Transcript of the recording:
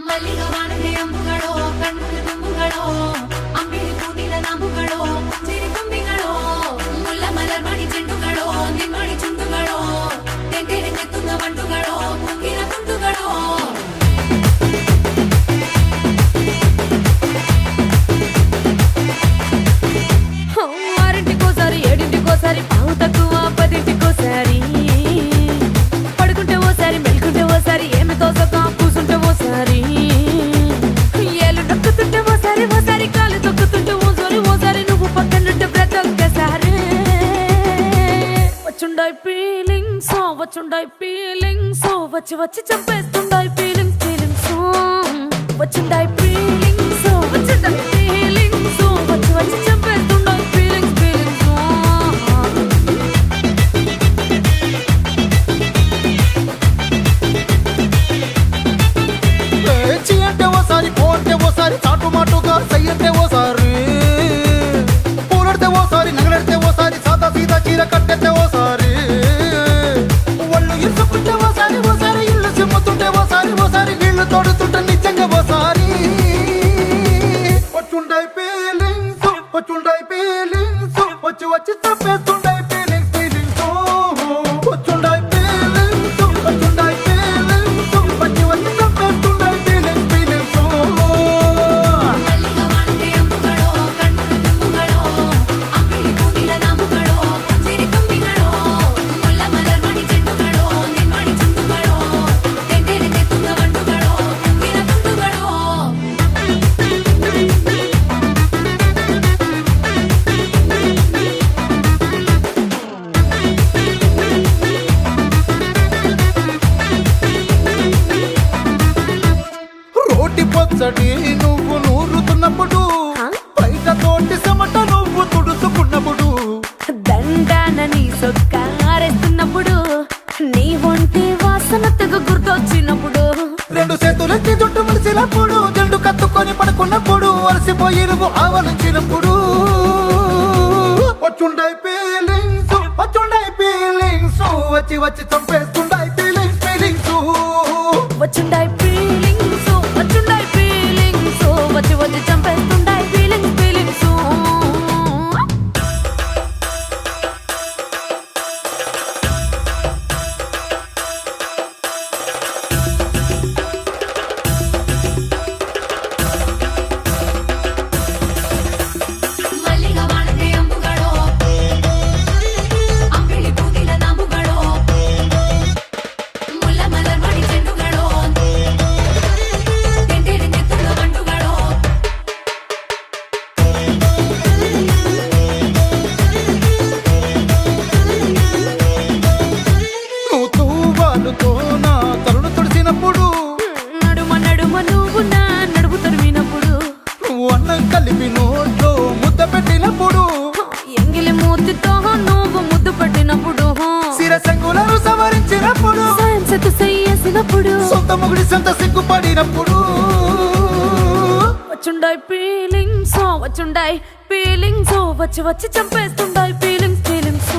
ಮಲ್ಲಿಗ ವಾಣದೆ ಅಂಬುಗಳೋ ಕಣ್ಣುಗಳ ತುಂಬುಗಳೋ ಅಂಬಿಳಿ ಕೂಟಿನ ನಾಂಬುಗಳೋ ಮುಂಜಿರಿ ತುಂಬಿಗಳೋ ಮುಲ್ಲ ಮಲರ್ ಮಣಿ ಚೆಂಡುಗಳೋ ನಿಮ್ಮಣಿ ಚುಂಡುಗಳೋ ತೆಂಟೆರೆ ತೆತ್ತುಂಗ ಬಂಡುಗಳೋ ಮುಂಗಿನ ತುಂಡುಗಳೋ ఆరింటికోసారి ఏడింటికోసారి పావు తక్కువ పదింటికోసారి పడుకుంటే ఓసారి మెలుకుంటే ఓసారి ఏమి తోసక కూసుంటే ఓసారి ఏళ్ళు నొక్కుతుంటే ఓసారి ఓసారి కాలు తొక్కుతుంటే ఓసారి నువ్వు పక్కనుంటే బ్రతొక్కసారి వచ్చుండాయి ఫీలింగ్స్ వచ్చి వచ్చి చంపేస్తుండాయి ఫీలింగ్స్ వచ్చుండాయి ఫీలింగ్స్ వచ్చి వచ్చి చంపేస్తుండాయి ఫీలింగ్స్ అంటే ఓసారి పోతే ఓసారి చాటుమాటుగా సయ్యంటే ఓసారి పూలడితే ఓసారి నగలడితే ఓసారి సాదా సీదా చీర కట్టెత్తే ఓసారి ఒళ్ళు ఇరుసుకుంటే ఓసారి ఇల్లు సిమ్ముతుంటే ఓసారి నీళ్లు తోడుతుంటే నిజంగా ఓసారి వచ్చుండాయి ఫీలింగ్స్ వచ్చి వచ్చి తప్పేస్తుండాయి ఫీలింగ్స్ వచ్చుండాయి ఫీలింగ్స్ వచ్చి వచ్చి తప్పేస్తుండాయి ఫీలింగ్స్ ಮಲ್ಲಿಗ ವಾಣದೆ ಅಂಬುಗಳೋ ಕಣ್ಣುಗಳ ತುಂಬುಗಳೋ ಅಂಬಿಳಿ ಕೂಟಿನ ನಾಂಬುಗಳೋ ಮುಂಜಿರಿ ತುಂಬಿಗಳೋ ಮುಲ್ಲ ಮಲರ್ ಮಣಿ ಚೆಂಡುಗಳೋ ನಿಮ್ಮಣಿ ಚುಂಡುಗಳೋ ತೆಂಟೆರೆ ತೆತ್ತುಂಗ ಬಂಡುಗಳೋ ಮುಂಗಿನ ತುಂಡುಗಳೋ రోటి పచ్చడి నువ్వు నూరుతున్నప్పుడు బయట తోటి సమట నువ్వు తుడుచుకున్నప్పుడు దండాన నీ సొక్కారేస్తున్నప్పుడు నీ ఒంటి వాసన తెగ గుర్తొచ్చినప్పుడు రెండు చేతులెత్తి జుట్టు ములిసినప్పుడు జెండు కత్తుకొని పడుకున్నప్పుడు అలసిపోయి నువ్వు ఆవలించినప్పుడు వచ్చుండాయి ఫీలింగ్స్ వచ్చి వచ్చి చంపేస్తుండాయి ఫీలింగ్స్ వచ్చుండాయి ఫీలింగ్స్ వచ్చి వచ్చి చంపేస్తుండాయి ఫీలింగ్స్ ಮಲ್ಲಿಗ ವಾಣದೆ ಅಂಬುಗಳೋ ಅಂಬಿಳಿ ಕೂಟಿನ ನಾಂಬುಗಳೋ ಮುಲ್ಲ ಮಲರ್ ಮಣಿ ಚೆಂಡುಗಳೋ ತೆಂಟೆರೆ ತೆತ್ತುಂಗ ಬಂಡುಗಳೋ నువ్వు తూవాలుతో నా తలను తుడిసినప్పుడు నడుమ నువ్వు నా నడుపు తరిమినప్పుడు నువ్వు అన్నం కలిపి నోట్లో ముద్ద పెట్టినప్పుడు ఎంగిలి మూతితో నువ్వు ముద్దు పట్టినప్పుడు శిరసంగులను సవరించినప్పుడు సైన్సెత్తు చెయ్యేసినప్పుడు సొంత ముగుడి సొంత సిగ్గుపడినప్పుడు వచ్చుండాయి ఫీలింగ్స్ వచ్చి వచ్చి చంపేస్తుండాయి ఫీలింగ్స్